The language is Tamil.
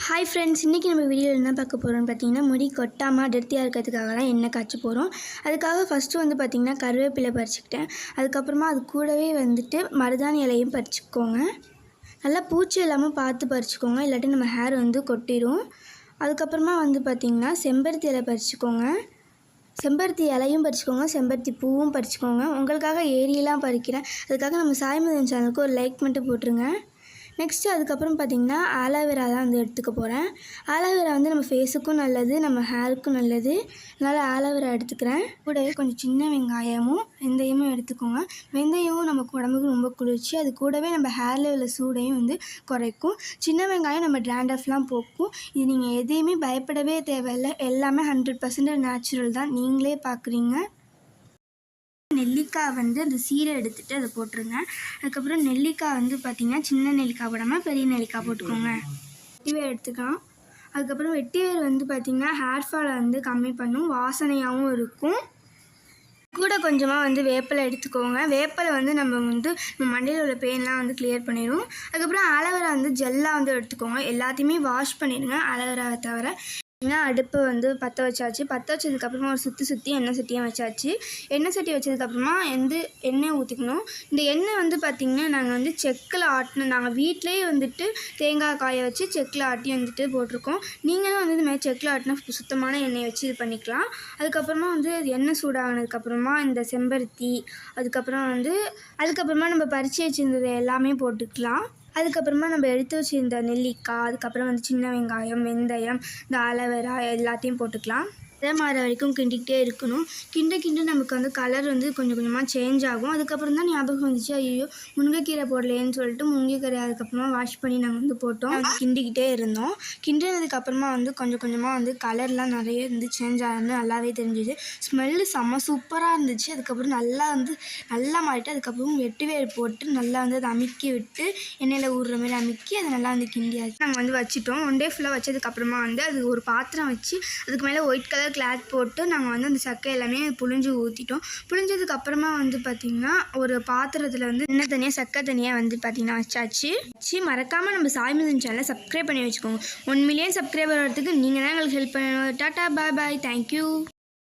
ஹாய் ஃப்ரெண்ட்ஸ், இன்றைக்கி நம்ம வீடியோவில் என்ன பார்க்க போகிறோம்னு பார்த்தீங்கன்னா, முடி கொட்டாமல் அடர்த்தியாக இருக்கிறதுக்காக தான் எண்ணெய் காய்ச்ச போகிறோம். அதுக்காக ஃபஸ்ட்டு வந்து பார்த்திங்கன்னா கருவேப்பிலை பறிச்சுக்கிட்டேன். அதுக்கப்புறமா அது கூடவே வந்துட்டு மருதாணி இலையும் பறிச்சுக்கோங்க. நல்லா பூச்சி இல்லாமல் பார்த்து பறிச்சுக்கோங்க, இல்லாட்டி நம்ம ஹேர் வந்து கொட்டிடும். அதுக்கப்புறமா வந்து பார்த்திங்கன்னா செம்பருத்தி இலை பறிச்சுக்கோங்க. செம்பருத்தி இலையும் பறிச்சுக்கோங்க, செம்பருத்தி பூவும் பறிச்சுக்கோங்க. உங்களுக்காக ஏரியெல்லாம் பறிக்கிறேன். அதுக்காக நம்ம சாய் மதன் சேனலுக்கு ஒரு லைக் மட்டும் போட்டுருங்க. நெக்ஸ்ட்டு அதுக்கப்புறம் பார்த்திங்கன்னா ஆலோவேரா தான் வந்து எடுத்துக்க போகிறேன். ஆலோவேரா வந்து நம்ம ஃபேஸுக்கும் நல்லது, நம்ம ஹேருக்கும் நல்லது. அதனால் ஆலோவேரா எடுத்துக்கிறேன். கூடவே கொஞ்சம் சின்ன வெங்காயமும் வெந்தயமும் எடுத்துக்கோங்க. வெந்தயமும் நமக்கு உடம்புக்கு ரொம்ப குளிர்ச்சி. அது கூடவே நம்ம ஹேரில் உள்ள சூடையும் வந்து குறைக்கும். சின்ன வெங்காயம் நம்ம ட்ராண்டஃப்லாம் போக்கும். இது நீங்கள் எதையுமே பயப்படவே தேவையில்லை. எல்லாமே 100% நேச்சுரல் தான், நீங்களே பார்க்குறீங்க. நெல்லிக்காய் வந்து அந்த சீரை எடுத்துகிட்டு அதை போட்டுருங்க. அதுக்கப்புறம் நெல்லிக்காய் வந்து பார்த்திங்கன்னா சின்ன நெல்லிக்காய் போடாமல் பெரிய நெல்லிக்காய் போட்டுக்கோங்க. வெட்டிவேர் எடுத்துக்கலாம். அதுக்கப்புறம் வெட்டிவேர் வந்து பார்த்திங்கன்னா ஹேர் ஃபாலை வந்து கம்மி பண்ணும், வாசனையாகவும் இருக்கும். கூட கொஞ்சமாக வந்து வேப்பிலை எடுத்துக்கோங்க. வேப்பிலை வந்து நம்ம மண்டையில் உள்ள பெயின்லாம் வந்து கிளியர் பண்ணிடும். அதுக்கப்புறம் ஆலோவேரா வந்து ஜெல்லாக வந்து எடுத்துக்கோங்க. எல்லாத்தையுமே வாஷ் பண்ணிடுங்க ஆலோவேராவை தவிர. அடுப்பை வந்து பற்ற வச்சாச்சு. பற்ற வச்சதுக்கப்புறமா ஒரு சுற்றி எண்ணெய் சட்டியும் வச்சாச்சு. எண்ணெய் சட்டி வச்சதுக்கப்புறமா எண்ணெய் ஊற்றிக்கணும். இந்த எண்ணெய் வந்து பார்த்திங்கன்னா நாங்கள் வந்து செக்கில் ஆட்டினோம். நாங்கள் வீட்டிலேயே வந்துட்டு தேங்காய் காய வச்சு செக்கில் ஆட்டி வந்துட்டு போட்டிருக்கோம். நீங்களும் வந்து இந்த மாதிரி செக்கில் ஆட்டினா சுத்தமான எண்ணெயை வச்சு இது பண்ணிக்கலாம். அதுக்கப்புறமா வந்து எண்ணெய் சூடானதுக்கப்புறமா இந்த செம்பருத்தி, அதுக்கப்புறமா நம்ம பறித்து வச்சுருந்தது எல்லாமே போட்டுக்கலாம். அதுக்கப்புறமா நம்ம எடுத்து வச்சுருந்த நெல்லிக்காய், அதுக்கப்புறம் வந்து சின்ன வெங்காயம், வெந்தயம், இந்த ஆலோவேரா எல்லாத்தையும் போட்டுக்கலாம். அதே மாதிரி வரைக்கும் கிண்டிக்கிட்டே இருக்கணும். கிண்ட நமக்கு வந்து கலர் வந்து கொஞ்சம் கொஞ்சமாக சேஞ்ச் ஆகும். அதுக்கப்புறம் தான் ஞாபகம் வந்துச்சு, ஐயோ முருங்கைக்கீரை போடலேன்னு சொல்லிட்டு முருங்கைக்கீரை அதுக்கப்புறமா வாஷ் பண்ணி நாங்கள் வந்து போட்டோம். கிண்டிக்கிட்டே இருந்தோம். கிண்டினதுக்கப்புறமா வந்து கொஞ்சம் கொஞ்சமாக வந்து கலர்லாம் நிறைய வந்து சேஞ்ச் ஆகிருந்து நல்லாவே தெரிஞ்சுது. ஸ்மெல்லு செம்ம சூப்பராக இருந்துச்சு. அதுக்கப்புறம் நல்லா மாறிட்டு அதுக்கப்புறம் வெட்டிவேர் போட்டு நல்லா வந்து அதை அமுக்கி விட்டு எண்ணெயில் ஊறுற மாதிரி அமுக்கி அதை நல்லா வந்து கிண்டியாச்சு. நாங்கள் வந்து வச்சுட்டோம். 1 டே ஃபுல்லாக வச்சதுக்கப்புறமா வந்து அது ஒரு பாத்திரம் வச்சு அதுக்கு மேலே ஒயிட் கலர் கிளாத் போட்டு நாங்கள் வந்து அந்த சக்கை எல்லாமே புழிஞ்சு ஊற்றிட்டோம். புழிஞ்சதுக்கப்புறமா வந்து பார்த்திங்கன்னா ஒரு பாத்திரத்தில் வந்து எண்ணெய் தனியாக சக்கை தனியாக வந்து பார்த்திங்கன்னா வச்சாச்சு. மறக்காமல் நம்ம சாய் மதன் சேனலை சப்ஸ்கிரைப் பண்ணி வச்சுக்கோங்க. 1 மில்லியன் சப்ஸ்கிரைபர் வரதுக்கு நீங்கள் தான் எங்களுக்கு ஹெல்ப் பண்ணுவோம். டாட்டா, பாய் பாய், தேங்க்யூ.